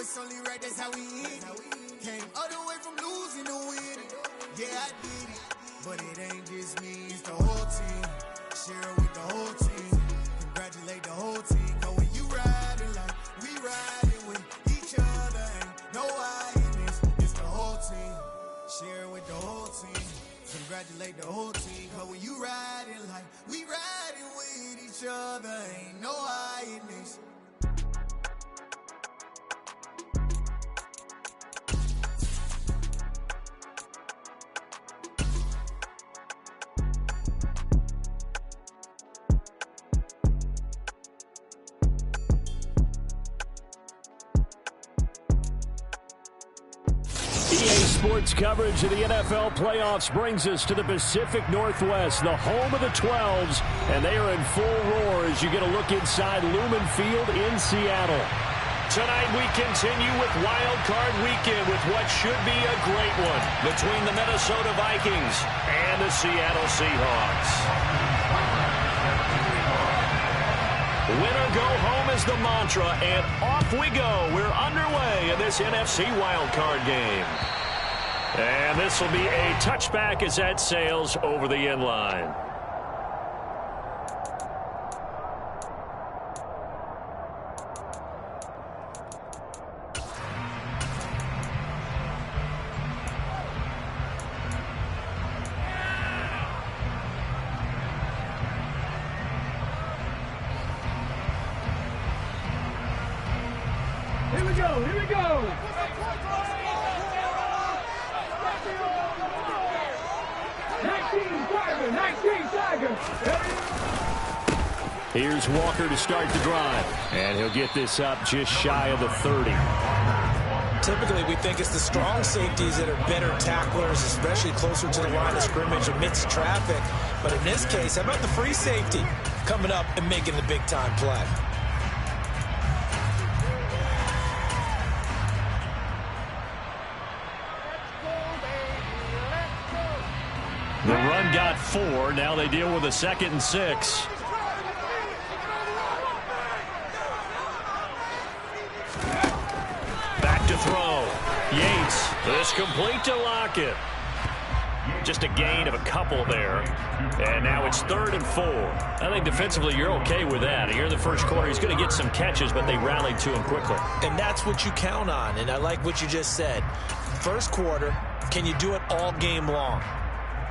it's only right, that's how we eat. Came all the way from losing to winning. Yeah, I did it, but it ain't just me, it's the whole team. Share it with the whole team. Congratulate the whole team. Cause when you riding like we riding with each other, ain't no I in this. It's the whole team. Share it with the whole team. Congratulate the whole team. Cause when you riding like we riding with each other, ain't no I in this. Sports coverage of the NFL playoffs brings us to the Pacific Northwest, the home of the 12s, and they are in full roar as you get a look inside Lumen Field in Seattle. Tonight we continue with Wildcard Weekend with what should be a great one between the Minnesota Vikings and the Seattle Seahawks. Winner go home is the mantra, and off we go. We're underway in this NFC Wildcard game. And this will be a touchback as that sails over the end line. Here we go, here we go. Here's Walker to start the drive. And he'll get this up just shy of the 30. Typically, we think it's the strong safeties that are better tacklers, especially closer to the line of scrimmage amidst traffic. But in this case, how about the free safety coming up and making the big-time play? The run got 4. Now they deal with a 2nd and 6. Back to throw. Yates. This complete to Lockett. Just a gain of a couple there. And now it's 3rd and 4. I think defensively you're okay with that. Here in the first quarter, he's going to get some catches, but they rallied to him quickly. And that's what you count on. And I like what you just said. First quarter, can you do it all game long?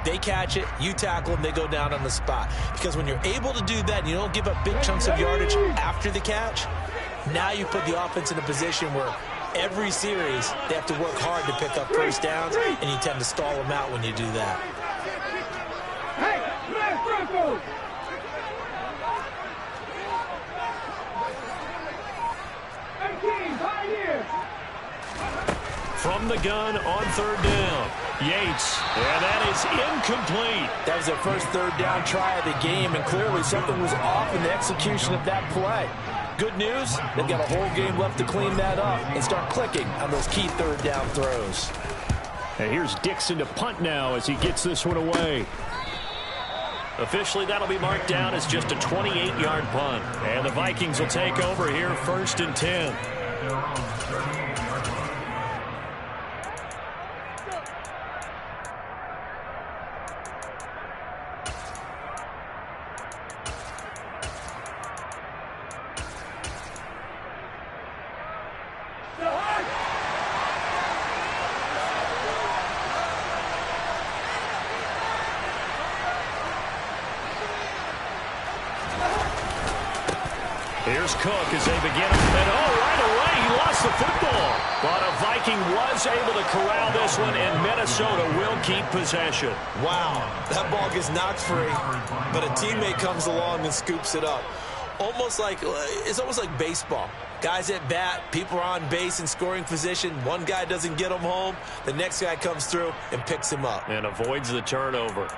They catch it, you tackle them, they go down on the spot. Because when you're able to do that and you don't give up big chunks of yardage after the catch, now you put the offense in a position where every series they have to work hard to pick up first downs, and you tend to stall them out when you do that. From the gun on 3rd down. Yates, and that is incomplete. That was their first 3rd down try of the game, and clearly something was off in the execution of that play. Good news, they've got a whole game left to clean that up and start clicking on those key 3rd down throws. And here's Dixon to punt now as he gets this one away. Officially, that'll be marked down as just a 28-yard punt. And the Vikings will take over here 1st and 10. Here's Cook as they begin. And right away, he lost the football. But a Viking was able to corral this one, and Minnesota will keep possession. Wow, that ball gets knocked free, but a teammate comes along and scoops it up. It's almost like baseball. Guys at bat, people are on base in scoring position. One guy doesn't get him home. The next guy comes through and picks him up. And avoids the turnover.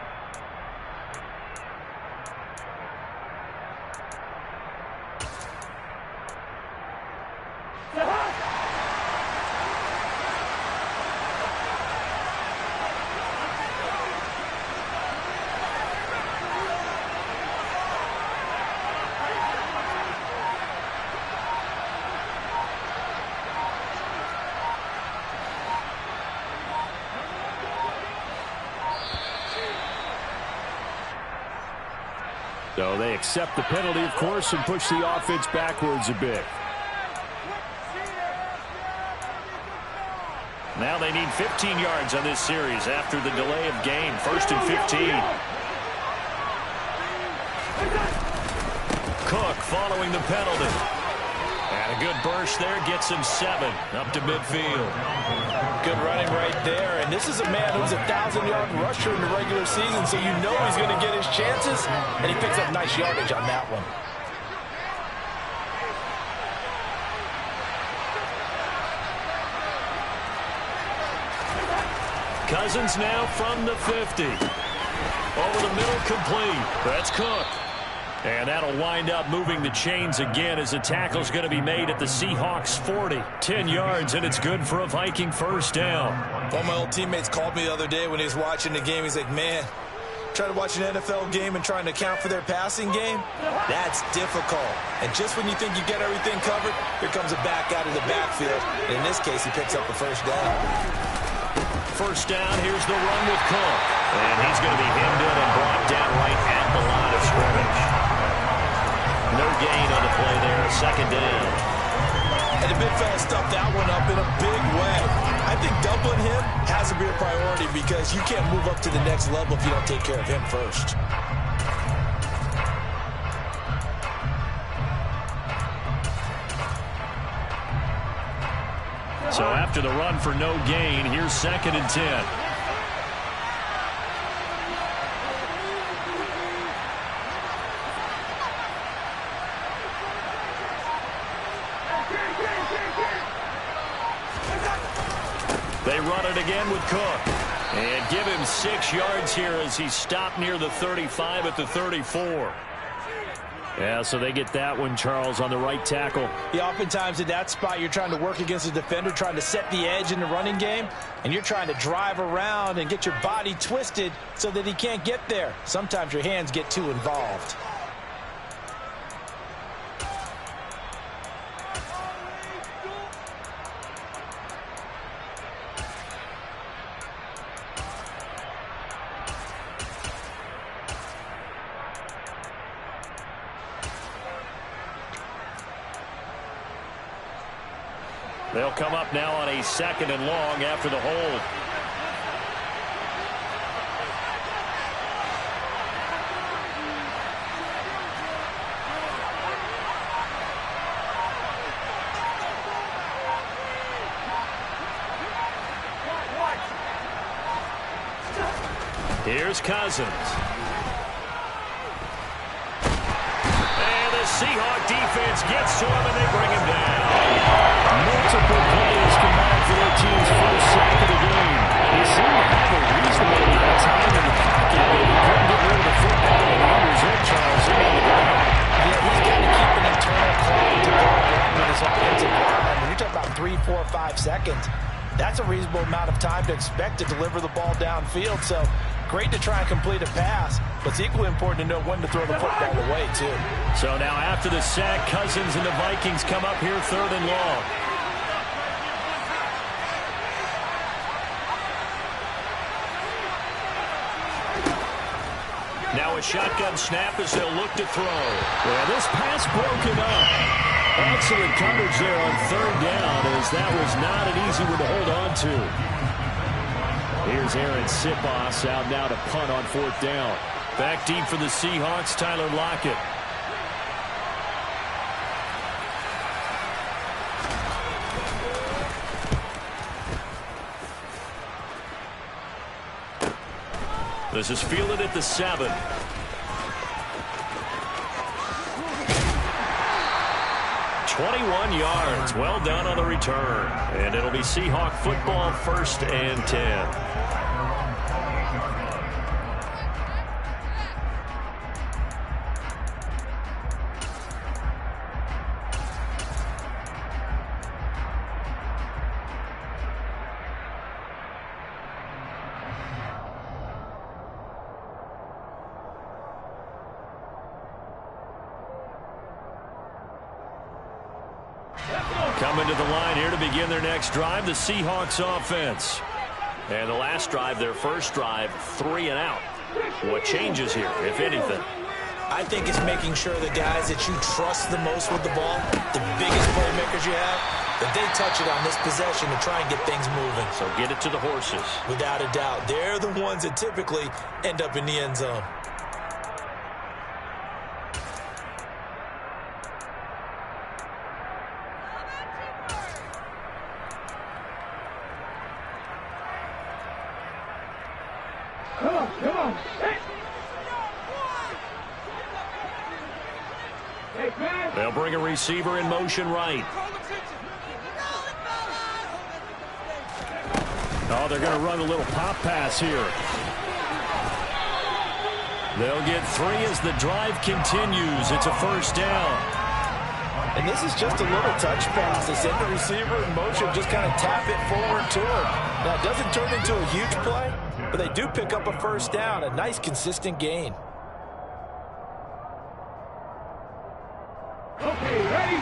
accept the penalty, of course, and push the offense backwards a bit. Now they need 15 yards on this series after the delay of game. 1st and 15. Cook following the penalty. And a good burst there gets him 7 up to midfield. Good running right there. And this is a man who's a 1,000-yard rusher in the regular season, so you know he's going to get his chances. And he picks up nice yardage on that one. Cousins now from the 50. Over the middle, complete. That's Cook. And that'll wind up moving the chains again as the tackle's going to be made at the Seahawks 40. 10 yards, and it's good for a Viking first down. One of my old teammates called me the other day when he was watching the game. He's like, man, trying to watch an NFL game and trying to account for their passing game, that's difficult. And just when you think you get everything covered, here comes a back out of the backfield. And in this case, he picks up the first down. First down, here's the run with Cook. And he's going to be hemmed in and brought down right at the line of scrimmage. No gain on the play there, 2nd down. And the big fella stuffed that one up in a big way. I think doubling him has to be a priority because you can't move up to the next level if you don't take care of him first. So after the run for no gain, here's 2nd and 10. They run it again with Cook. And give him 6 yards here as he stopped near the 35 at the 34. Yeah, so they get that one, Charles, on the right tackle. Yeah, oftentimes in that spot, you're trying to work against a defender, trying to set the edge in the running game, and you're trying to drive around and get your body twisted so that he can't get there. Sometimes your hands get too involved. They'll come up now on a 2nd and long after the hold. Here's Cousins. And the Seahawk defense gets to him and they bring him down. Multiple players combined for their team's first sack of the game. He seemed to have a reasonable amount of time in the pocket, but he couldn't get rid of the football. And the result, Charles, in on the ground. Yeah, he's got to keep an internal clock to go along with his offensive line. When you're talking about 3, 4, 5 seconds, that's a reasonable amount of time to expect to deliver the ball downfield. So great to try and complete a pass, but it's equally important to know when to throw the football away, too. So now after the sack, Cousins and the Vikings come up here 3rd and long. Now a shotgun snap as they'll look to throw. Yeah, this pass broken up. Excellent coverage there on 3rd down as that was not an easy one to hold on to. Here's Aaron Sipos out now to punt on 4th down. Back deep for the Seahawks, Tyler Lockett. This is fielded at the 7. "21 yards. Well done on the return. And it'll be Seahawk football, 1st and 10. Coming to the line here to begin their next drive, the Seahawks offense. And the last drive, their first drive, 3 and out. What changes here, if anything? I think it's making sure the guys that you trust the most with the ball, the biggest playmakers you have, that they touch it on this possession to try and get things moving. So get it to the horses. Without a doubt. They're the ones that typically end up in the end zone. Come on. They'll bring a receiver in motion right. Oh, they're going to run a little pop pass here. They'll get 3 as the drive continues. It's a first down. And this is just a little touch pass. They send the receiver in motion, just kind of tap it forward to him. Now, it doesn't turn into a huge play, but they do pick up a first down, a nice, consistent gain. Okay, ready?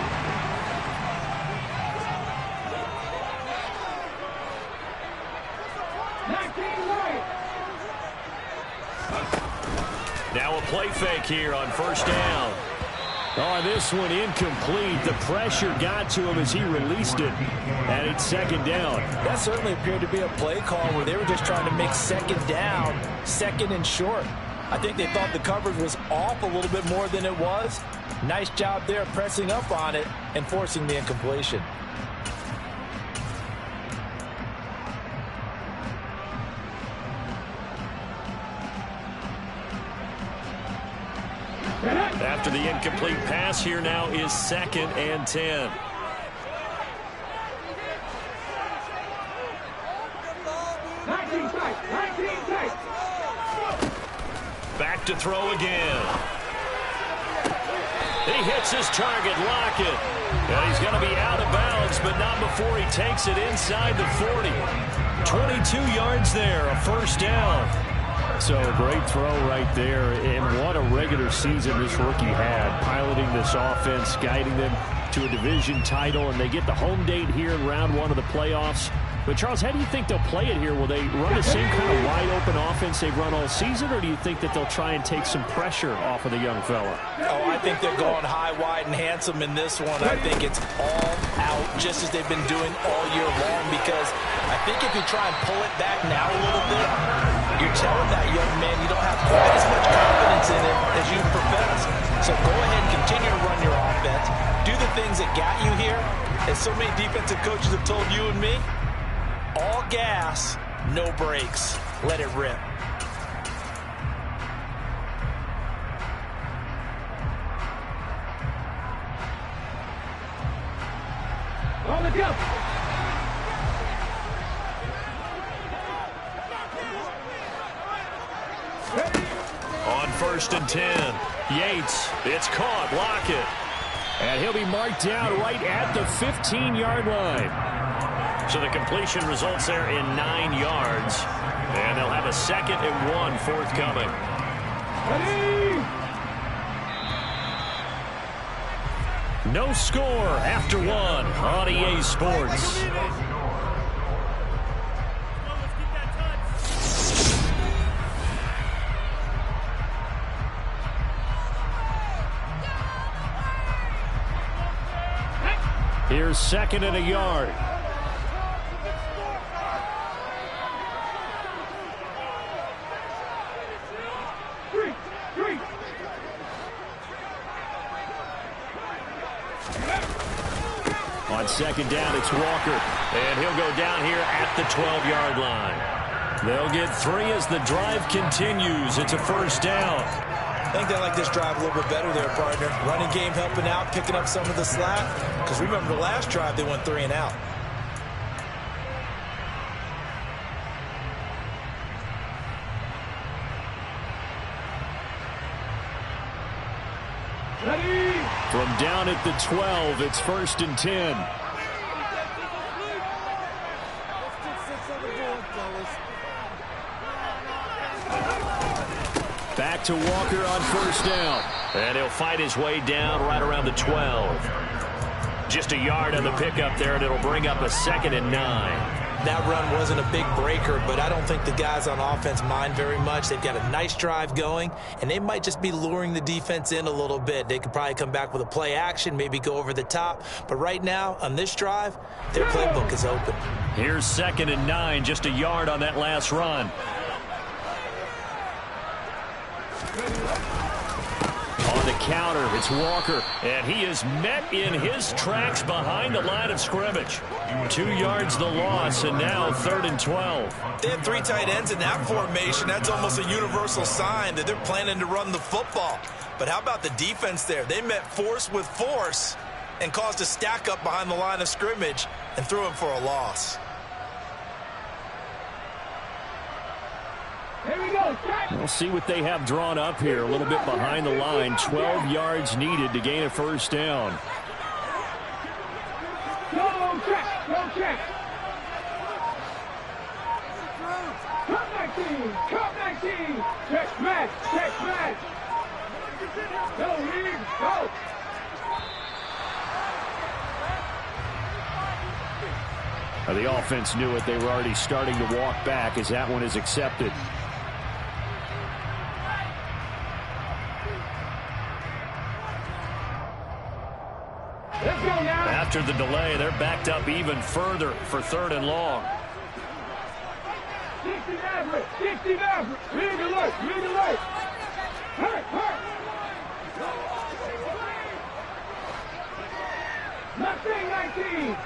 Now a play fake here on first down. Oh, this one incomplete. The pressure got to him as he released it. And it's second down. That certainly appeared to be a play call where they were just trying to make second down, second and short. I think they thought the coverage was off a little bit more than it was. Nice job there pressing up on it and forcing the incompletion. After the incomplete pass, here now is 2nd and 10. Back to throw again. He hits his target, Lockett. And he's going to be out of bounds, but not before he takes it inside the 40. 22 yards there, a first down. So a great throw right there, and what a regular season this rookie had, piloting this offense, guiding them to a division title, and they get the home date here in round 1 of the playoffs. But, Charles, how do you think they'll play it here? Will they run the same kind of wide-open offense they've run all season, or do you think that they'll try and take some pressure off of the young fella? Oh, I think they're going high, wide, and handsome in this one. I think it's all out, just as they've been doing all year long, because I think if you try and pull it back now a little bit, you're telling that young man you don't have quite as much confidence in it as you profess. So go ahead and continue to run your offense. Do the things that got you here. As so many defensive coaches have told you and me, all gas, no brakes. Let it rip. On the jump. On 1st and 10, Yates, it's caught, Lockett. And he'll be marked down right at the 15-yard line. So the completion results there in 9 yards. And they'll have a 2nd and 1 forthcoming. Ready? No score after 1 on EA Sports. Here's 2nd and a yard. On 2nd down, it's Walker. And he'll go down here at the 12-yard line. They'll get 3 as the drive continues. It's a first down. I think they like this drive a little bit better there, partner. Running game helping out, picking up some of the slack. Because remember the last drive, they went 3 and out. Ready? From down at the 12, it's 1st and 10. Back to Walker on 1st down. And he'll fight his way down right around the 12. Just a yard on the pickup there, and it'll bring up a 2nd and 9. That run wasn't a big breaker, but I don't think the guys on offense mind very much. They've got a nice drive going, and they might just be luring the defense in a little bit. They could probably come back with a play action, maybe go over the top. But right now, on this drive, their playbook is open. Here's 2nd and 9, just a yard on that last run. On the counter, it's Walker, and he is met in his tracks behind the line of scrimmage. 2 yards the loss, and now 3rd and 12. They had 3 tight ends in that formation. That's almost a universal sign that they're planning to run the football. But how about the defense there? They met force with force and caused a stack up behind the line of scrimmage and threw him for a loss. Here we go. We'll see what they have drawn up here. A little bit behind the line. 12 yards needed to gain a first down. Go check. Go check. Come 19. Come 19. Check match. Check match. Go, Reed. Go. The offense knew it. They were already starting to walk back as that one is accepted. Let's go now. After the delay, they're backed up even further for 3rd and long. 60 Maverick. 60 Maverick. Read alert. Read alert. Hurt. Hurt. Nothing 19.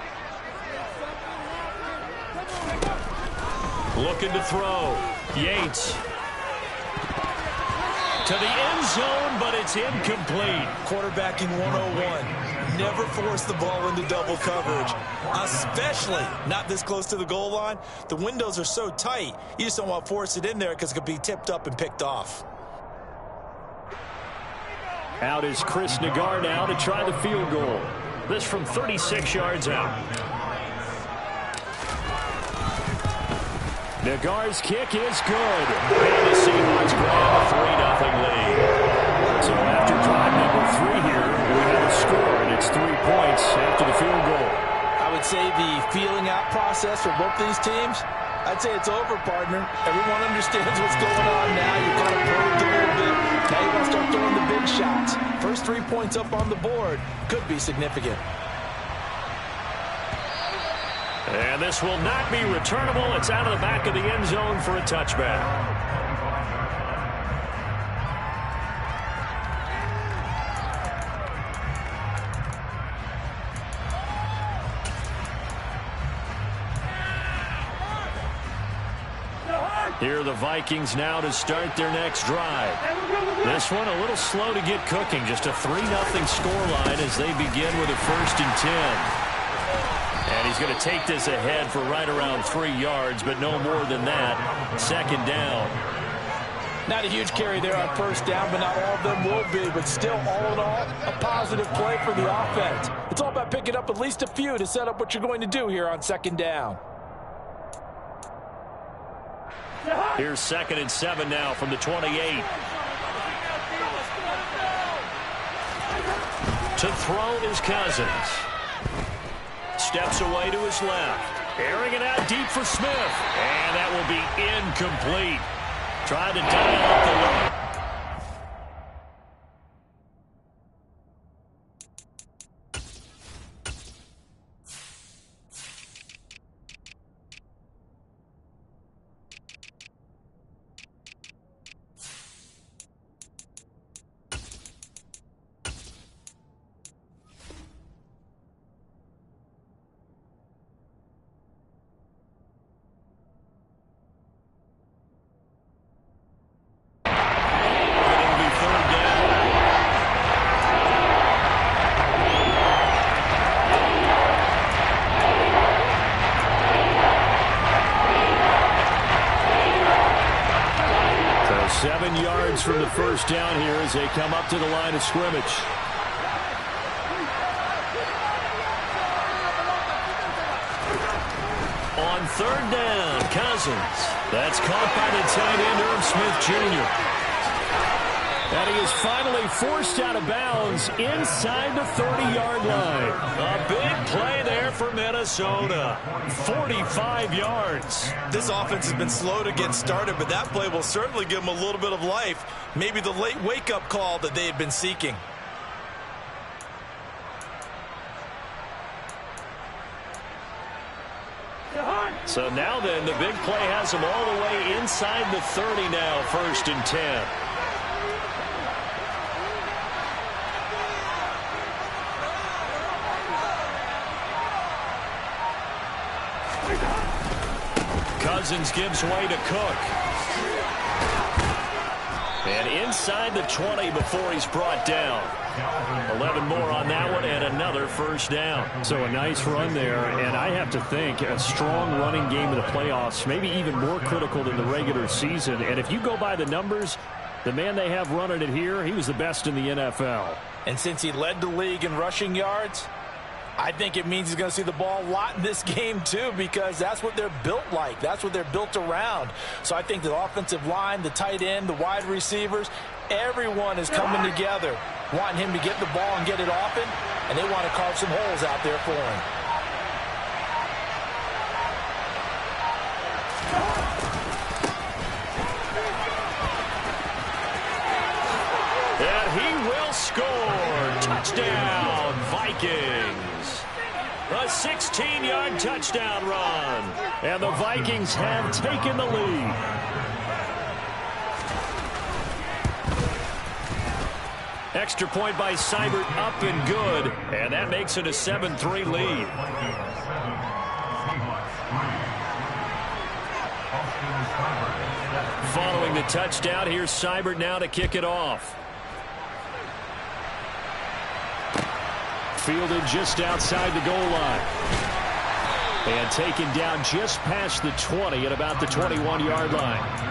Looking to throw. Yates. To the end zone, but it's incomplete. Quarterbacking 101. Never force the ball into double coverage, especially not this close to the goal line. The windows are so tight, you just don't want to force it in there because it could be tipped up and picked off. Out is Chris Nagar now to try the field goal. This from 36 yards out. Nagar's kick is good. And the Seahawks grab a 3-0 lead. So after drive number 3 here, we have a score, and it's 3 points after the field goal. I would say the feeling out process for both these teams, I'd say it's over, partner. Everyone understands what's going on now. You've got to probed a little bit. Now you got to start throwing the big shots. First 3 points up on the board could be significant. And this will not be returnable. It's out of the back of the end zone for a touchback. Here are the Vikings now to start their next drive. This one a little slow to get cooking. Just a 3-0 scoreline as they begin with a 1st and 10. And he's going to take this ahead for right around 3 yards, but no more than that. 2nd down. Not a huge carry there on 1st down, but not all of them will be. But still, all in all, a positive play for the offense. It's all about picking up at least a few to set up what you're going to do here on 2nd down. Here's 2nd and 7 now from the 28. To throw is Cousins. Steps away to his left. Airing it out deep for Smith. And that will be incomplete. Tried to dial up the line. From the 1st down here as they come up to the line of scrimmage. On 3rd down, Cousins. That's caught by the tight end, Irv Smith Jr. And he is finally forced out of bounds inside the 30-yard line. A big play there for Minnesota. 45 yards. This offense has been slow to get started, but that play will certainly give them a little bit of life. Maybe the late wake-up call that they had been seeking. So now then, the big play has them all the way inside the 30 now, 1st and 10. Cousins gives way to Cook. And inside the 20 before he's brought down. 11 more on that one and another 1st down. So a nice run there, and I have to think a strong running game in the playoffs, maybe even more critical than the regular season. And if you go by the numbers, the man they have running it here, he was the best in the NFL. And since he led the league in rushing yards, I think it means he's going to see the ball a lot in this game too, because that's what they're built like. That's what they're built around. So I think the offensive line, the tight end, the wide receivers, everyone is coming together, wanting him to get the ball and get it often, and they want to carve some holes out there for him. And he will score. Touchdown, Vikings. A 16-yard touchdown run. And the Vikings have taken the lead. Extra point by Seibert, up and good. And that makes it a 7-3 lead. Following the touchdown, here's Seibert now to kick it off. Fielded just outside the goal line. And taken down just past the 20 at about the 21-yard line.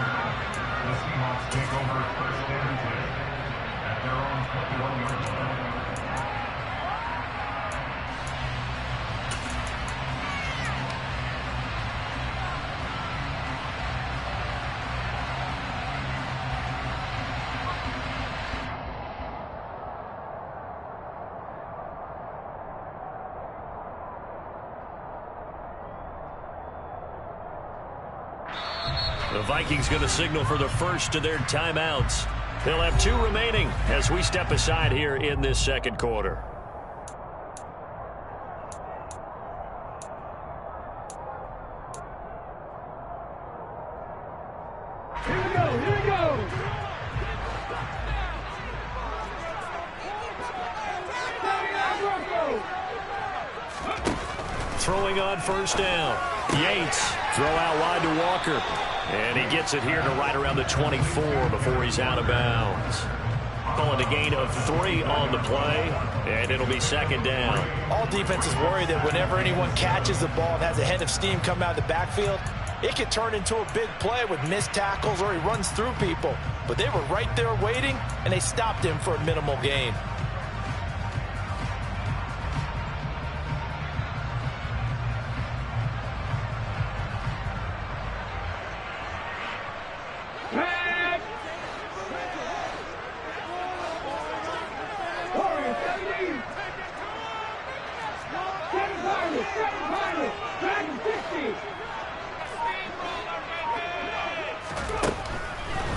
The Vikings going to signal for the first of their timeouts. They'll have 2 remaining as we step aside here in this second quarter. Here we go, here we go. Throwing on 1st down. Yates, throw out wide to Walker. And he gets it here to right around the 24 before he's out of bounds. Calling a gain of 3 on the play, and it'll be 2nd down. All defenses worry that whenever anyone catches the ball and has a head of steam come out of the backfield, it could turn into a big play with missed tackles or he runs through people. But they were right there waiting, and they stopped him for a minimal gain.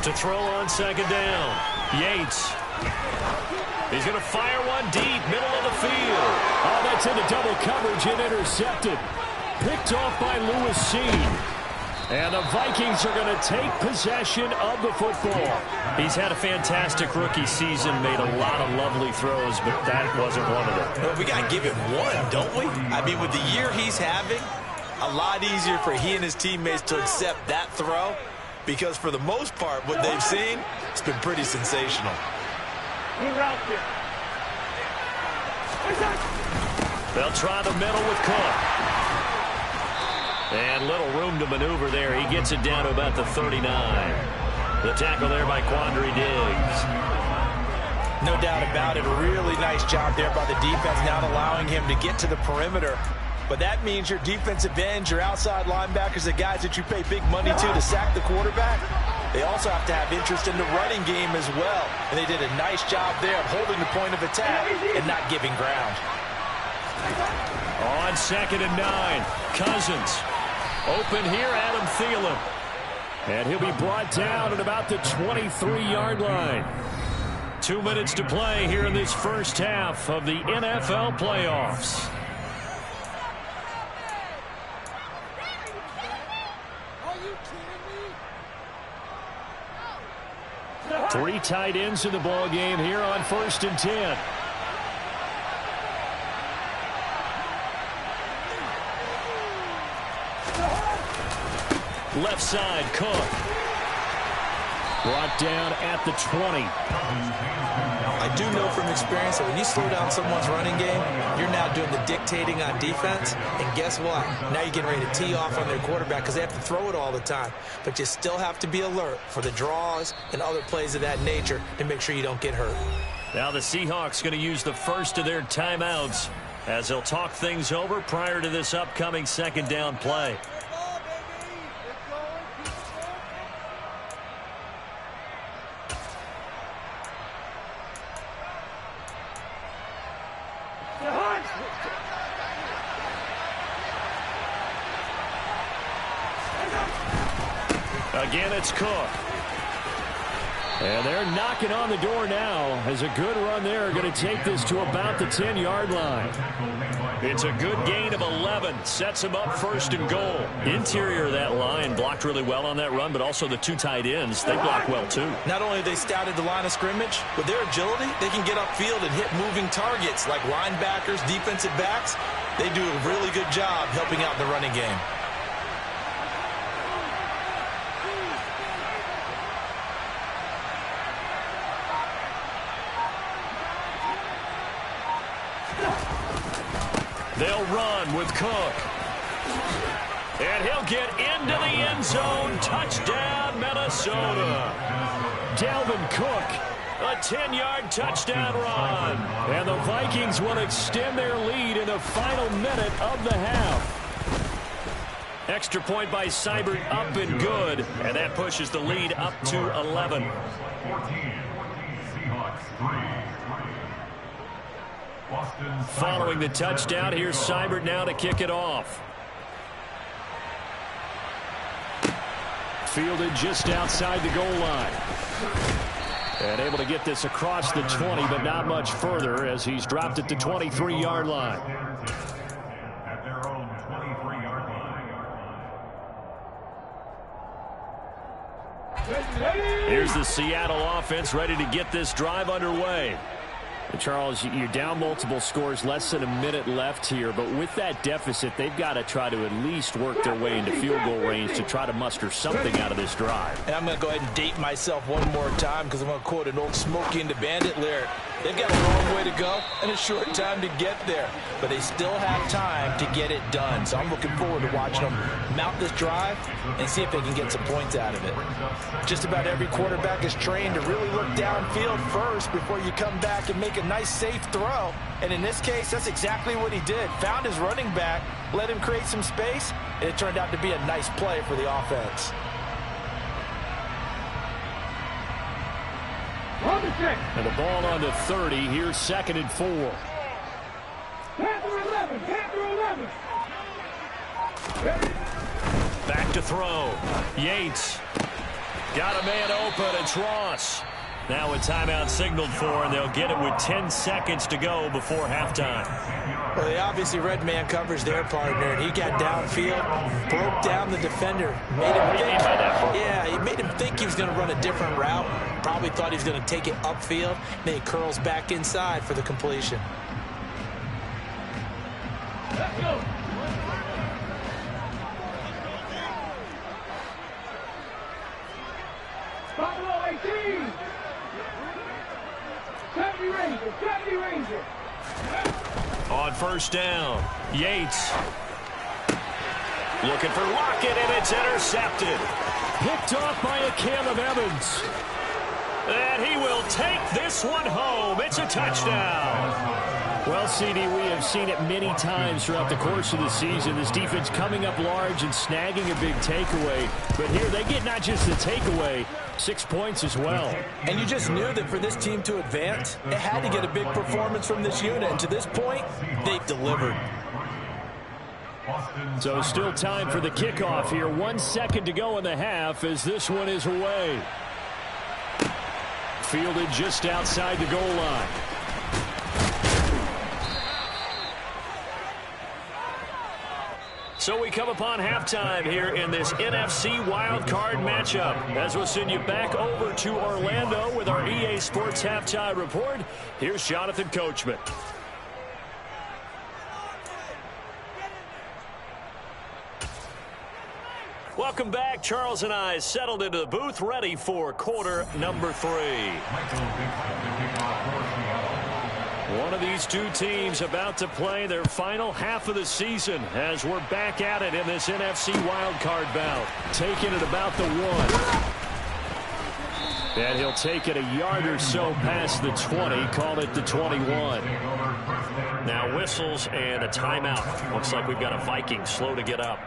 To throw on 2nd down. Yates. He's going to fire one deep, middle of the field. Oh, that's into double coverage and intercepted. Picked off by Lewis Seen. And the Vikings are going to take possession of the football. He's had a fantastic rookie season, made a lot of lovely throws, but that wasn't one of them. Well, we got to give it one, don't we? I mean, with the year he's having, a lot easier for he and his teammates to accept that throw, because for the most part, what they've seen, it's been pretty sensational. They'll try the middle with Cook. And little room to maneuver there. He gets it down to about the 39. The tackle there by Quandre Diggs. No doubt about it. A really nice job there by the defense, not allowing him to get to the perimeter. But that means your defensive ends, your outside linebackers, the guys that you pay big money to sack the quarterback, they also have to have interest in the running game as well. And they did a nice job there of holding the point of attack and not giving ground. On 2nd and 9, Cousins. Open here, Adam Thielen. And he'll be brought down at about the 23-yard line. 2 minutes to play here in this first half of the NFL playoffs. Three tight ends in the ball game here on 1st and 10. Left side, Cook. Brought down at the 20. I do know from experience that when you slow down someone's running game, you're now doing the dictating on defense. And guess what? Now you're getting ready to tee off on their quarterback because they have to throw it all the time. But you still have to be alert for the draws and other plays of that nature to make sure you don't get hurt. Now the Seahawks going to use the first of their timeouts as they'll talk things over prior to this upcoming 2nd down play. Again, it's Cook. And they're knocking on the door now as a good run there. Going to take this to about the 10-yard line. It's a good gain of 11. Sets them up 1st and goal. Interior of that line blocked really well on that run, but also the 2 tight ends, they block well too. Not only have they scouted the line of scrimmage, with their agility, they can get upfield and hit moving targets like linebackers, defensive backs. They do a really good job helping out in the running game. They'll run with Cook. And he'll get into the end zone. Touchdown, Minnesota. Dalvin Cook, a 10-yard touchdown run. And the Vikings will extend their lead in the final minute of the half. Extra point by Seibert up and good. And that pushes the lead up to 11. 14. Seahawks 3. Following the touchdown, here's Seibert now to kick it off. Fielded just outside the goal line. And able to get this across the 20, but not much further as he's dropped at the 23-yard line. At their own 23-yard line. Here's the Seattle offense ready to get this drive underway. And Charles, you're down multiple scores, less than a minute left here. But with that deficit, they've got to try to at least work their way into field goal range to try to muster something out of this drive. And I'm going to go ahead and date myself one more time because I'm going to quote an old Smokey and the Bandit lyric. They've got a long way to go and a short time to get there. But they still have time to get it done. So I'm looking forward to watching them mount this drive and see if they can get some points out of it. Just about every quarterback is trained to really look downfield first before you come back and make a nice, safe throw. And in this case, that's exactly what he did. Found his running back, let him create some space, and it turned out to be a nice play for the offense. And the ball on the 30. Here's 2nd and 4. Panther 11, Panther 11. Back to throw. Yates. Got a man open. It's Ross. Now a timeout signaled for, and they'll get it with 10 seconds to go before halftime. Well, they obviously read man coverage their partner, and he got downfield, broke down the defender, made him think. Yeah, he made him think he was going to run a different route. Probably thought he was going to take it upfield. Then he curls back inside for the completion. Let's go. Buffalo 18. 70 Ranger, 70 Ranger. On 1st down, Yates. Looking for Lockett, and it's intercepted. Picked off by a Caleb Evans. And he will take this one home. It's a touchdown. Well, CD, we have seen it many times throughout the course of the season. This defense coming up large and snagging a big takeaway. But here they get not just the takeaway, 6 points as well. And you just knew that for this team to advance, it had to get a big performance from this unit. And to this point, they've delivered. So still time for the kickoff here. 1 second to go in the half as this one is away. Fielded just outside the goal line. So we come upon halftime here in this NFC Wildcard matchup. As we'll send you back over to Orlando with our EA Sports Halftime Report, here's Jonathan Coachman. Welcome back. Charles and I settled into the booth, ready for quarter number 3. One of these two teams about to play their final half of the season as we're back at it in this NFC wildcard bout. Taking it about the 1. And he'll take it a yard or so past the 20, call it the 21. Now whistles and a timeout. Looks like we've got a Vikings slow to get up.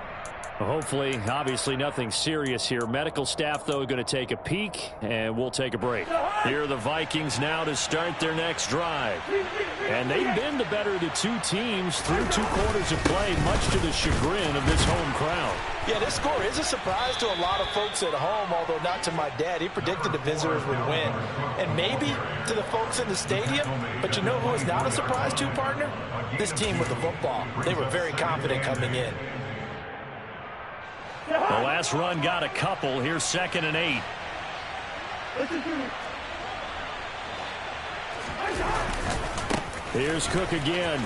Hopefully, obviously nothing serious here. Medical staff, though, going to take a peek, and we'll take a break. Here are the Vikings now to start their next drive. And they've been the better of the two teams through 2 quarters of play, much to the chagrin of this home crowd. Yeah, this score is a surprise to a lot of folks at home, although not to my dad. He predicted the visitors would win. And maybe to the folks in the stadium, but you know who is not a surprise to, partner? This team with the football. They were very confident coming in. The last run got a couple. Here's 2nd and 8. Here's Cook again.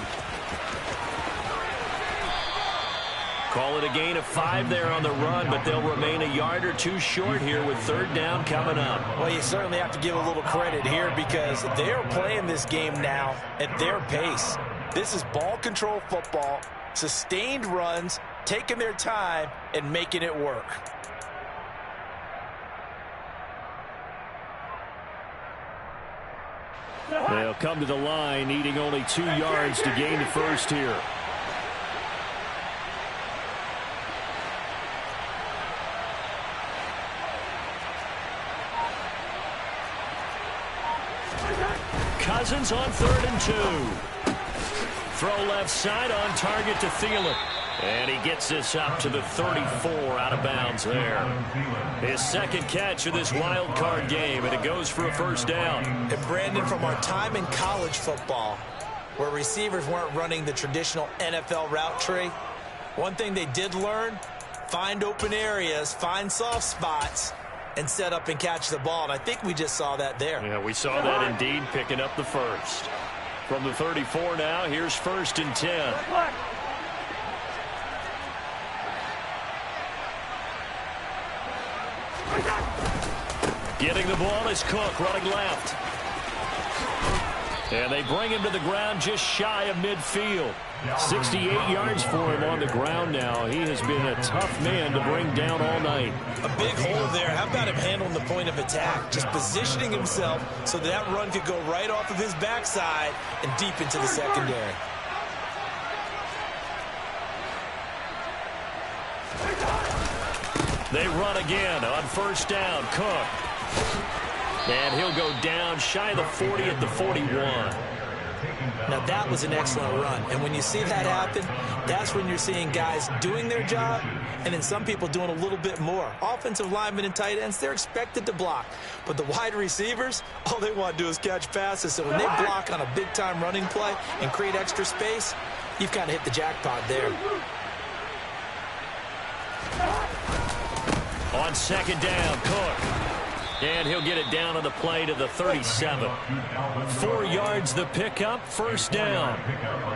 Call it a gain of 5 there on the run, but they'll remain a yard or 2 short here with 3rd down coming up. Well, you certainly have to give a little credit here because they're playing this game now at their pace. This is ball control football, sustained runs, taking their time and making it work. They'll come to the line, needing only 2 yards to gain the first here. Cousins on 3rd and 2. Throw left side on target to Thielen. And he gets this up to the 34 out of bounds there. His 2nd catch of this wild card game, and it goes for a 1st down. And Brandon, from our time in college football, where receivers weren't running the traditional NFL route tree, one thing they did learn, find open areas, find soft spots, and set up and catch the ball. And I think we just saw that there. Yeah, we saw that indeed, picking up the 1st. From the 34 now, here's 1st and 10. Getting the ball is Cook, running left. And they bring him to the ground just shy of midfield. 68 yards for him on the ground now. He has been a tough man to bring down all night. A big hole there. How about him handling the point of attack? Just positioning himself so that run could go right off of his backside and deep into the secondary. They run again on 1st down. Cook. And he'll go down shy of the 40 at the 41. Now, that was an excellent run. And when you see that happen, that's when you're seeing guys doing their job and then some people doing a little bit more. Offensive linemen and tight ends, they're expected to block. But the wide receivers, all they want to do is catch passes. So when they block on a big-time running play and create extra space, you've kind of hit the jackpot there. On 2nd down, Cook. And he'll get it down on the play to the 37. 4 yards the pickup, 1st down.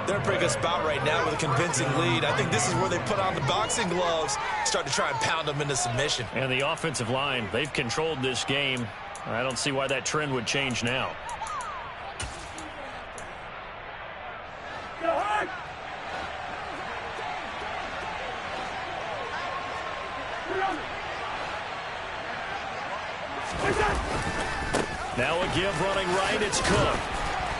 They're in a pretty good spot right now with a convincing lead. I think this is where they put on the boxing gloves, start to try and pound them into submission. And the offensive line, they've controlled this game. I don't see why that trend would change now. Now a give running right, it's Cook.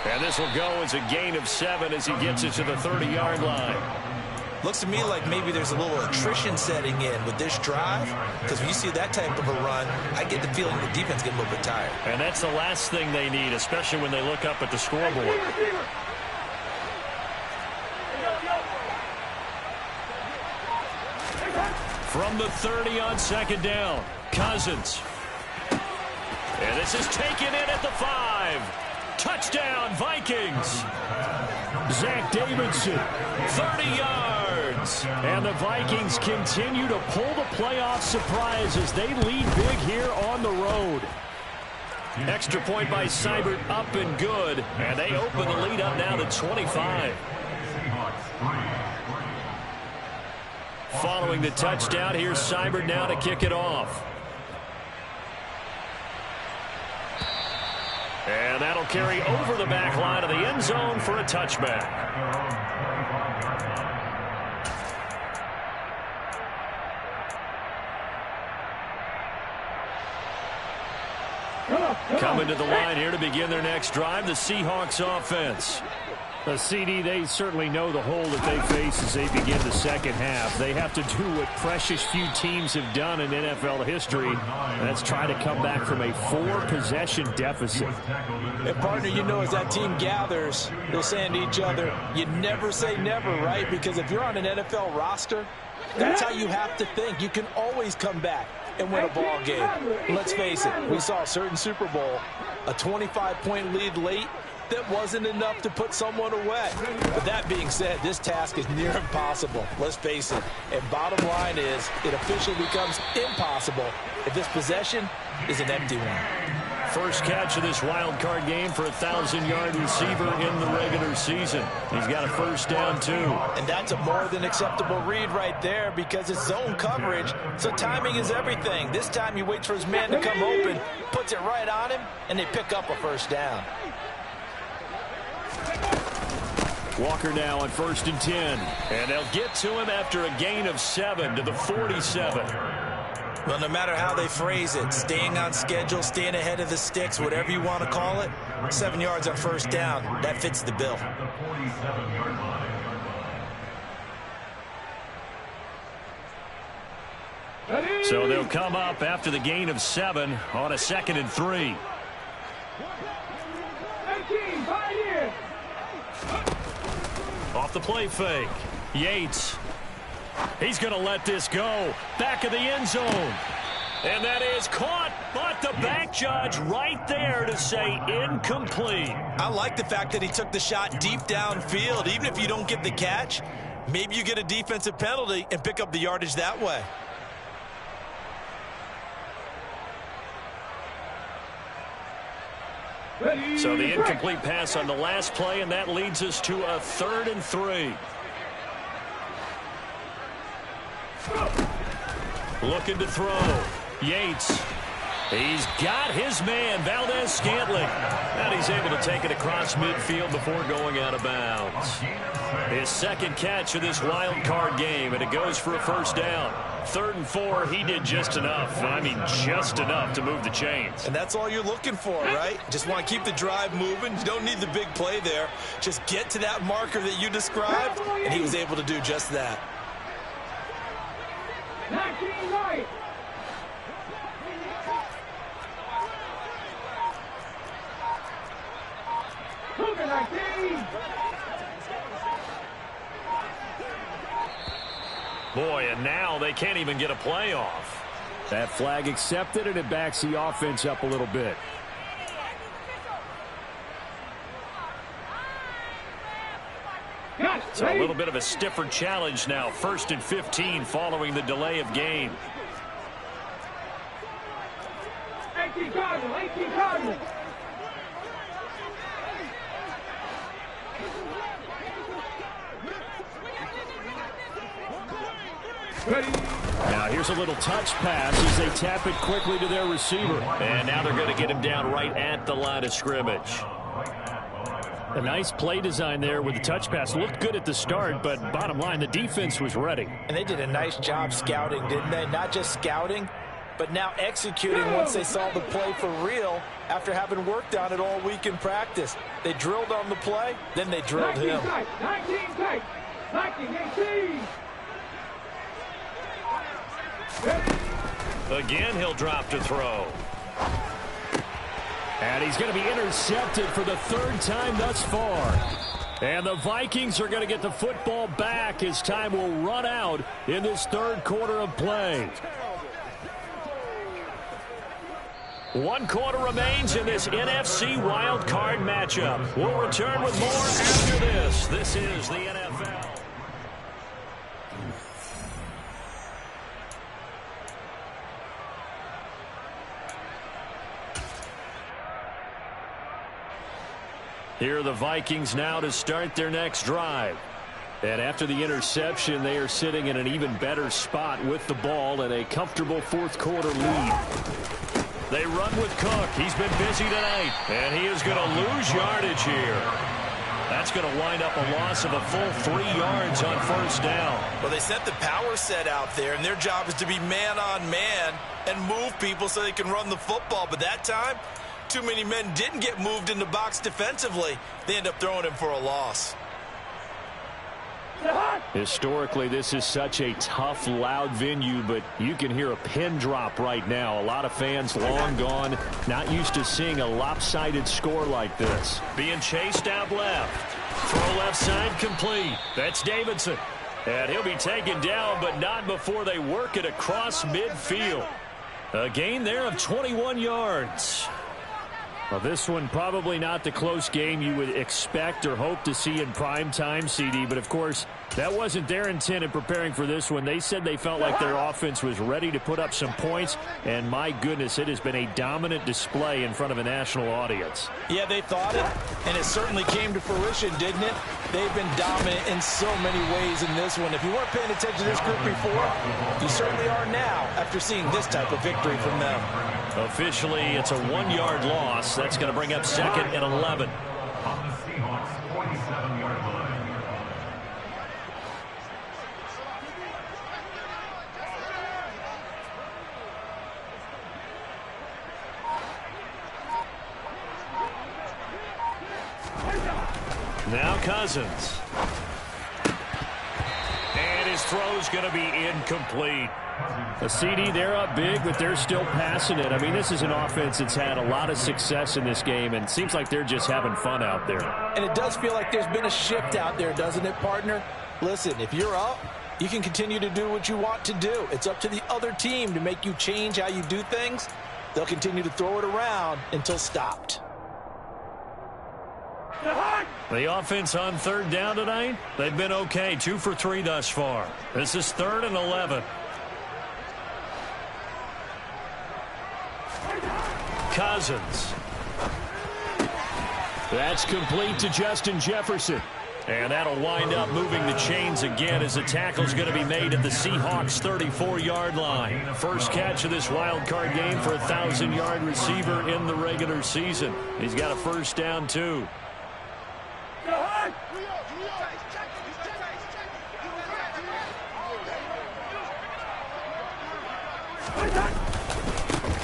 And this will go as a gain of 7 as he gets it to the 30-yard line. Looks to me like maybe there's a little attrition setting in with this drive, because when you see that type of a run, I get the feeling the defense getting a little bit tired. And that's the last thing they need, especially when they look up at the scoreboard. From the 30 on second down, Cousins. And this is taken in at the 5. Touchdown, Vikings. Zach Davidson, 30 yards. And the Vikings continue to pull the playoff surprise as they lead big here on the road. Extra point by Seibert, up and good. And they open the lead up now to 25. Following the touchdown, here's Seibert now to kick it off. And that'll carry over the back line of the end zone for a touchback. Coming to the line here to begin their next drive, the Seahawks offense. The CD, they certainly know the hole that they face as they begin the second half. They have to do what precious few teams have done in NFL history, and that's try to come back from a 4-possession deficit. And partner, you know, as that team gathers, they're saying to each other, you never say never, right? Because if you're on an NFL roster, that's how you have to think. You can always come back and win a ball game. Let's face it, we saw a certain Super Bowl, a 25-point lead late, that wasn't enough to put someone away. But that being said, this task is near impossible. Let's face it. And bottom line is, it officially becomes impossible if this possession is an empty one. First catch of this wild card game for a 1,000-yard receiver in the regular season. He's got a first down, too. And that's a more than acceptable read right there because it's zone coverage, so timing is everything. This time he waits for his man to come open, puts it right on him, and they pick up a first down. Walker now on 1st and 10. And they'll get to him after a gain of 7 to the 47. Well, no matter how they phrase it, staying on schedule, staying ahead of the sticks, whatever you want to call it, 7 yards on first down, that fits the bill. So they'll come up after the gain of 7 on a 2nd and 3. Off the play fake. Yates. He's going to let this go. Back of the end zone. And that is caught, but the back judge right there to say incomplete. I like the fact that he took the shot deep downfield. Even if you don't get the catch, maybe you get a defensive penalty and pick up the yardage that way. So the incomplete pass on the last play, and that leads us to a 3rd and 3. Looking to throw. Yates. He's got his man, Valdez-Scantling. And he's able to take it across midfield before going out of bounds. His second catch of this wild card game, and it goes for a first down. 3rd and 4, he did just enough. I mean, just enough to move the chains. And that's all you're looking for, right? Just want to keep the drive moving. You don't need the big play there. Just get to that marker that you described, and he was able to do just that. 19 right. Boy, and now they can't even get a play off. That flag accepted, and it backs the offense up a little bit. So a little bit of a stiffer challenge now. 1st and 15 following the delay of game. 18 Cardinals. Now here's a little touch pass as they tap it quickly to their receiver. And now they're going to get him down right at the line of scrimmage. A nice play design there with the touch pass. Looked good at the start, but bottom line, the defense was ready. And they did a nice job scouting, didn't they? Not just scouting, but now executing once they saw the play for real after having worked on it all week in practice. They drilled on the play, then they drilled him. 19 tight. 19, 18. Again, he'll drop to throw. And he's going to be intercepted for the third time thus far. And the Vikings are going to get the football back as time will run out in this third quarter of play. 1 quarter remains in this NFC Wildcard matchup. We'll return with more after this. This is the NFL. Here are the Vikings now to start their next drive. And after the interception, they are sitting in an even better spot with the ball and a comfortable fourth quarter lead. They run with Cook. He's been busy tonight, and he is going to lose yardage here. That's going to wind up a loss of a full 3 yards on first down. Well, they set the power set out there, and their job is to be man-on-man and move people so they can run the football. But that time, too many men didn't get moved in the box defensively. They end up throwing him for a loss. Historically, this is such a tough, loud venue, but you can hear a pin drop right now. A lot of fans long gone, not used to seeing a lopsided score like this. Being chased out left. Throw left side complete. That's Davidson. And he'll be taken down, but not before they work it across midfield. A gain there of 21 yards. Well, this one probably not the close game you would expect or hope to see in prime time, CD. But, of course, that wasn't their intent in preparing for this one. They said they felt like their offense was ready to put up some points. And, my goodness, it has been a dominant display in front of a national audience. Yeah, they thought it, and it certainly came to fruition, didn't it? They've been dominant in so many ways in this one. If you weren't paying attention to this group before, you certainly are now after seeing this type of victory from them. Officially, it's a 1-yard loss. That's going to bring up 2nd and 11. On the Seahawks' 47-yard line. Now Cousins. And his throw's going to be incomplete. A CD, they're up big, but they're still passing it. I mean, this is an offense that's had a lot of success in this game, and it seems like they're just having fun out there. And it does feel like there's been a shift out there, doesn't it, partner? Listen, if you're up, you can continue to do what you want to do. It's up to the other team to make you change how you do things. They'll continue to throw it around until stopped. The offense on 3rd down tonight, they've been okay. 2 for 3 thus far. This is 3rd and 11. Cousins. That's complete to Justin Jefferson. And that'll wind up moving the chains again as the tackle's going to be made at the Seahawks' 34-yard line. First catch of this wild card game for a 1,000-yard receiver in the regular season. He's got a first down, too.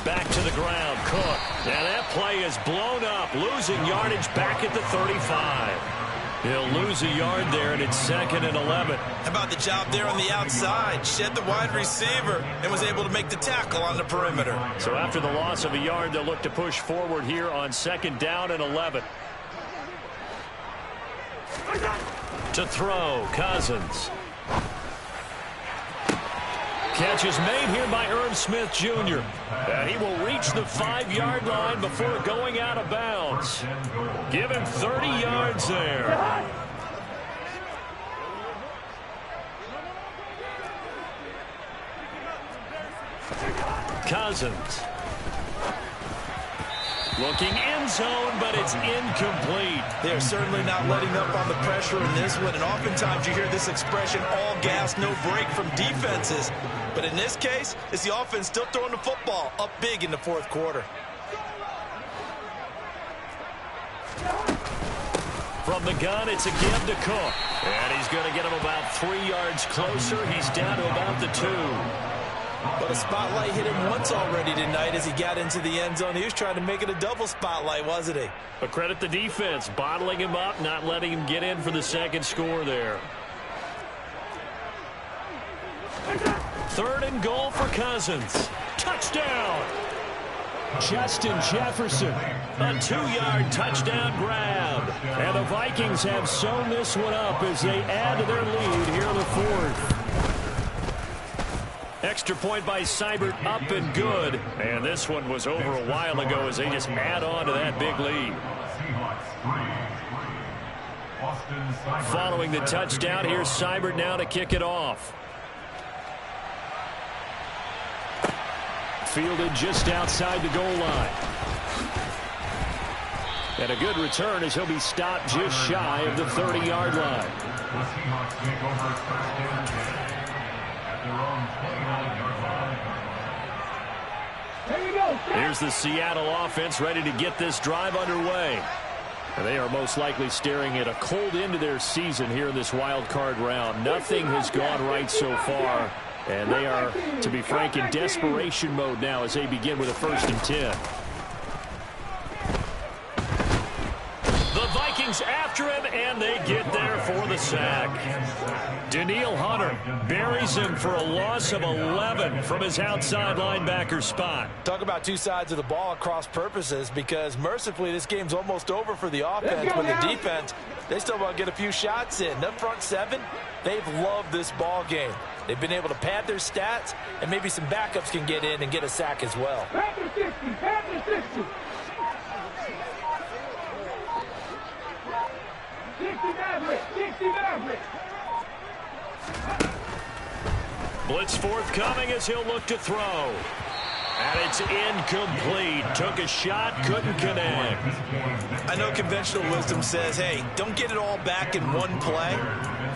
Back to the ground, Cook. And that play is blown up, losing yardage back at the 35. He'll lose a yard there, and it's 2nd and 11. How about the job there on the outside? Shed the wide receiver and was able to make the tackle on the perimeter. So after the loss of a yard, they'll look to push forward here on 2nd down and 11. To throw, Cousins. Catch is made here by Irv Smith Jr. And he will reach the 5-yard line before going out of bounds. Give him 30 yards there. Cousins. Looking end zone, but it's incomplete. They're certainly not letting up on the pressure in this one, and oftentimes you hear this expression, all gas, no break from defenses. But in this case, it's the offense still throwing the football up big in the 4th quarter. From the gun, it's a give to Cook. And he's going to get him about 3 yards closer. He's down to about the 2. But a spotlight hit him once already tonight as he got into the end zone. He was trying to make it a double spotlight, wasn't he? But credit the defense, bottling him up, not letting him get in for the second score there. 3rd and goal for Cousins. Touchdown! Justin Jefferson, a 2-yard touchdown grab. And the Vikings have sewn this one up as they add to their lead here in the 4th. Extra point by Seibert, up and good. And this one was over a while ago as they just add on to that big lead. Following the touchdown, here's Seibert now to kick it off. Fielded just outside the goal line. And a good return as he'll be stopped just shy of the 30-yard line. Here's the Seattle offense ready to get this drive underway. And they are most likely staring at a cold end to their season here in this wild card round. Nothing has gone right so far. And they are, to be frank, in desperation mode now as they begin with a 1st and 10. The Vikings after him, and they get there for the sack. Daniil Hunter buries him for a loss of 11 from his outside linebacker spot. Talk about two sides of the ball at cross purposes, because mercifully this game's almost over for the offense, but the defense, they still want to get a few shots in. That front 7, they've loved this ball game. They've been able to pad their stats, and maybe some backups can get in and get a sack as well. Panther 60, Panther 60. 60 Maverick, 60 Maverick. Blitz forthcoming as he'll look to throw. And it's incomplete. Took a shot, couldn't connect. I know conventional wisdom says, hey, don't get it all back in one play.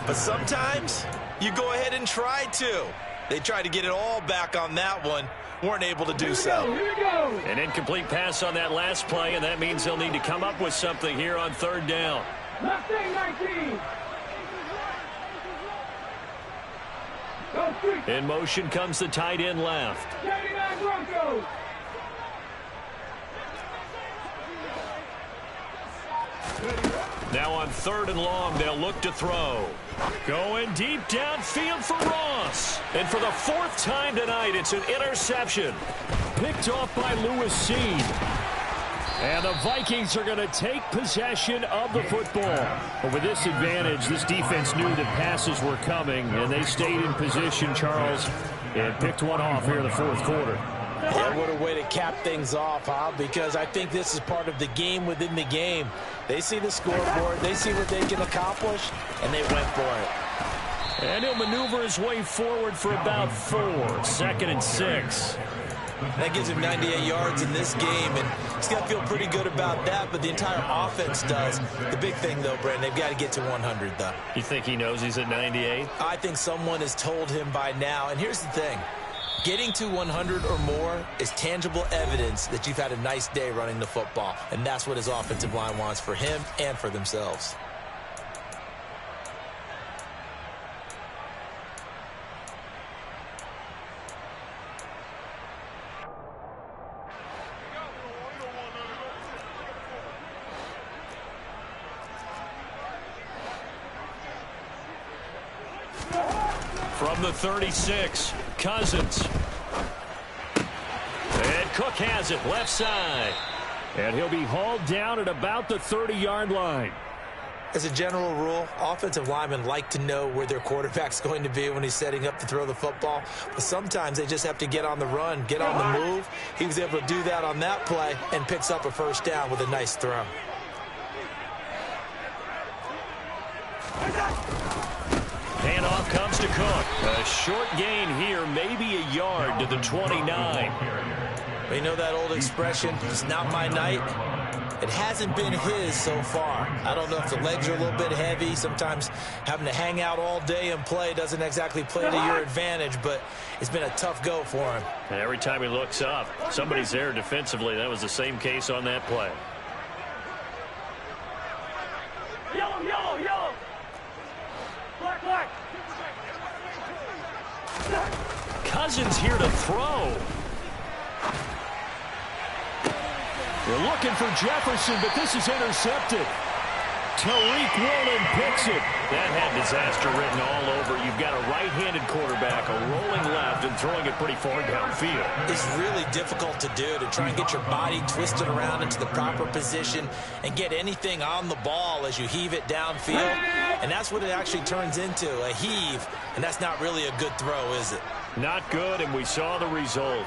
But sometimes you go ahead and try to. They tried to get it all back on that one. Weren't able to do so. Here we go. An incomplete pass on that last play, and that means they'll need to come up with something here on 3rd down. Mustang 19. In motion comes the tight end left. 79 Broncos. Now on 3rd and long, they'll look to throw. Going deep downfield for Ross. And for the 4th time tonight, it's an interception. Picked off by Lewis Seed. And the Vikings are going to take possession of the football. But with this advantage, this defense knew that passes were coming, and they stayed in position, Charles, and picked one off here in the 4th quarter. Yeah, what a way to cap things off, huh? Because I think this is part of the game within the game. They see the scoreboard, they see what they can accomplish, and they went for it. And he'll maneuver his way forward for about 4. 2nd and 6. That gives him 98 yards in this game, and he's got to feel pretty good about that, but the entire offense does. The big thing, though, Brandon, they've got to get to 100, though. You think he knows he's at 98? I think someone has told him by now, and here's the thing. Getting to 100 or more is tangible evidence that you've had a nice day running the football, and that's what his offensive line wants for him and for themselves. From the 36, Cousins. And Cook has it, left side. And he'll be hauled down at about the 30-yard line. As a general rule, offensive linemen like to know where their quarterback's going to be when he's setting up to throw the football. But sometimes they just have to get on the run, get on the move. He was able to do that on that play and picks up a 1st down with a nice throw. Handoff comes to Cook. A short gain here, maybe a yard to the 29. You know that old expression, it's not my night? It hasn't been his so far. I don't know if the legs are a little bit heavy. Sometimes having to hang out all day and play doesn't exactly play to your advantage, but it's been a tough go for him. And every time he looks up, somebody's there defensively. That was the same case on that play. Yellow, yellow, yellow. Black, black. Cousins here to throw. They're looking for Jefferson, but this is intercepted. Tariq Woolen picks it. That had disaster written all over. You've got a right-handed quarterback, a rolling left, and throwing it pretty far downfield. It's really difficult to do, to try and get your body twisted around into the proper position and get anything on the ball as you heave it downfield. And that's what it actually turns into, a heave. And that's not really a good throw, is it? Not good, and we saw the result.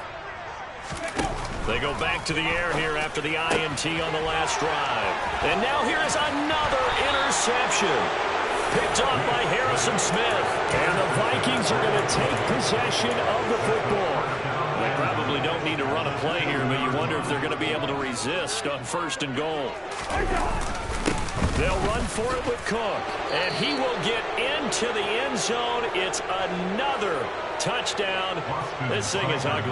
They go back to the air here after the INT on the last drive. And now here is another interception. Picked off by Harrison Smith. And the Vikings are going to take possession of the football. They probably don't need to run a play here, but you wonder if they're going to be able to resist on 1st and goal. They'll run for it with Cook. And he will get into the end zone. It's another touchdown. This thing is ugly.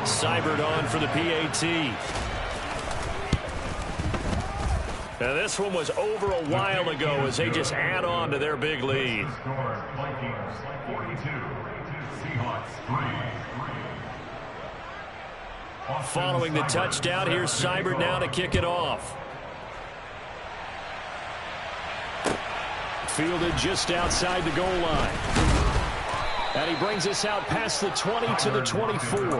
Seibert on for the PAT. Now this one was over a while ago as they just add on to their big lead. Vikings 42, Seahawks 3. Following the touchdown, here's Seibert now to kick it off. Fielded just outside the goal line. And he brings us out past the 20 to the 24. The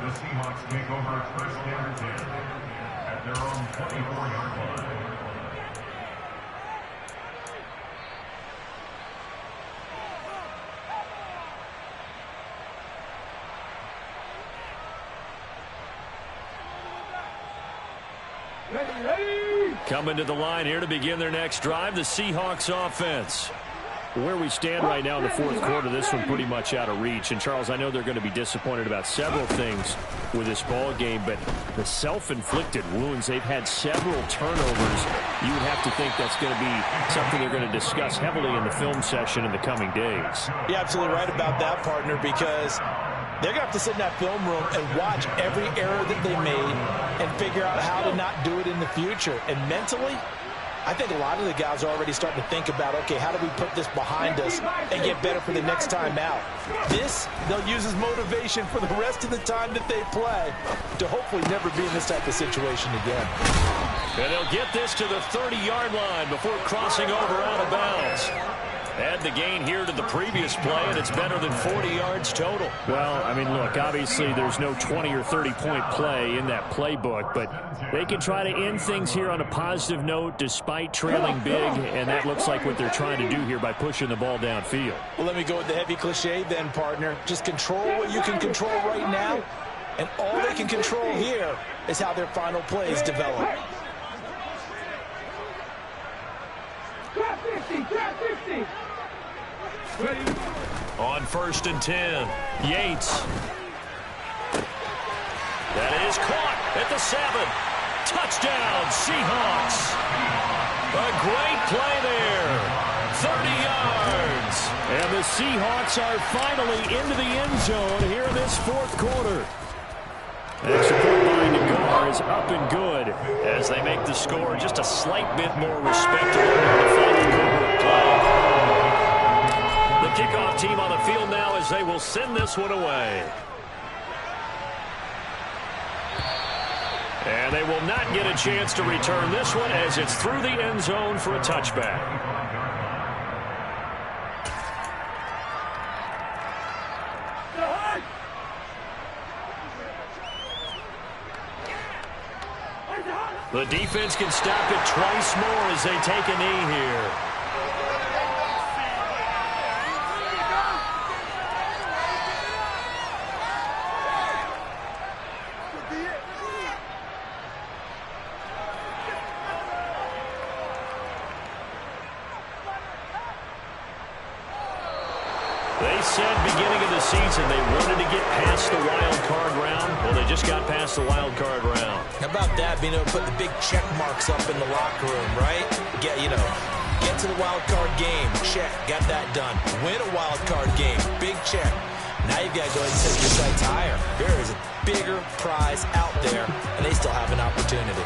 Seahawks take over first and 10 at their own 24-yard line. Coming to the line here to begin their next drive, the Seahawks offense. Where we stand right now in the 4th quarter, this one pretty much out of reach. And, Charles, I know they're going to be disappointed about several things with this ball game, but the self-inflicted wounds, they've had several turnovers. You would have to think that's going to be something they're going to discuss heavily in the film session in the coming days. You're absolutely right about that, partner, because they're going to have to sit in that film room and watch every error that they made and figure out how to not do it in the future. And mentally, I think a lot of the guys are already starting to think about, okay, how do we put this behind us and get better for the next time out? This, they'll use as motivation for the rest of the time that they play to hopefully never be in this type of situation again. And they'll get this to the 30-yard line before crossing over out of bounds. Add the gain here to the previous play, and it's better than 40 yards total. Well, I mean, look, obviously there's no 20 or 30-point play in that playbook, but they can try to end things here on a positive note despite trailing big, and that looks like what they're trying to do here by pushing the ball downfield. Well, let me go with the heavy cliche then, partner. Just control what you can control right now, and all they can control here is how their final plays develop. Trap 50, trap 50. On 1st and 10, Yates. That is caught at the 7. Touchdown, Seahawks. A great play there. 30 yards. And the Seahawks are finally into the end zone here in this 4th quarter. Extra point line to Gar is up and good as they make the score just a slight bit more respectable in the final quarter of play. The kickoff team on the field now as they will send this one away. And they will not get a chance to return this one as it's through the end zone for a touchback. The defense can stop it twice more as they take a knee here. They said beginning of the season they wanted to get past the wild card round. Well, they just got past the wild card round. How about that, being able to put the big check marks up in the locker room, right? Get to the wild card game, check, got that done. Win a wild card game, big check. Now you've got to go ahead and set your sights higher. There is a bigger prize out there, and they still have an opportunity.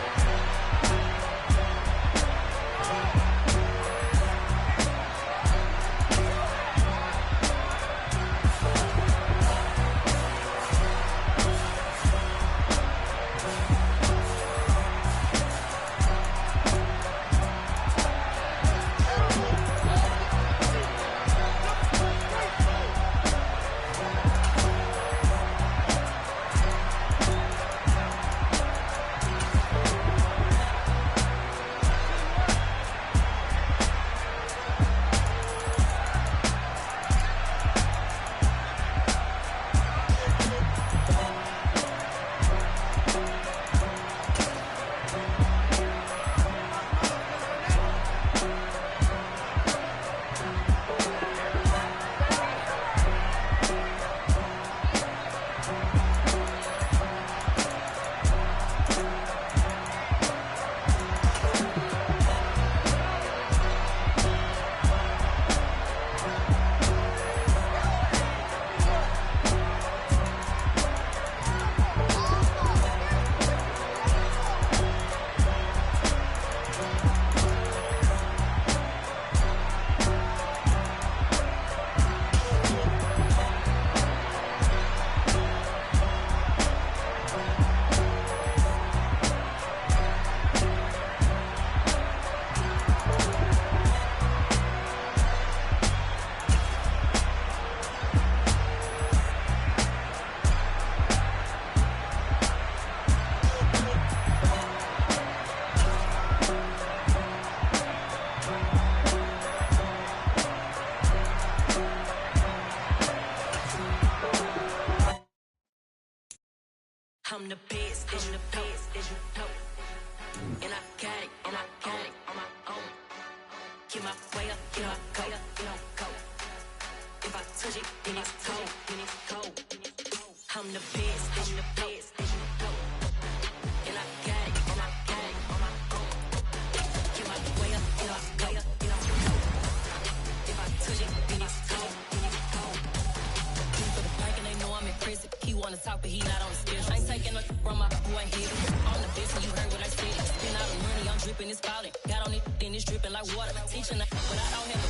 I'm the best, and you know. And I got it on my own. Get my way up, get my go. If I touch it, then it's cold. I'm the best, and you know. And I got it on my own. Get my way up, get my go. If I touch it, then it's cold. For the bike and they know I'm impressive. He wanna talk, but he not on the schedule. I ain't taking no from my boy head. I'm the best, and you heard what I said. Spend all the money, I'm dripping, it's falling. Got on it, then it's dripping like water. Teaching, but I don't have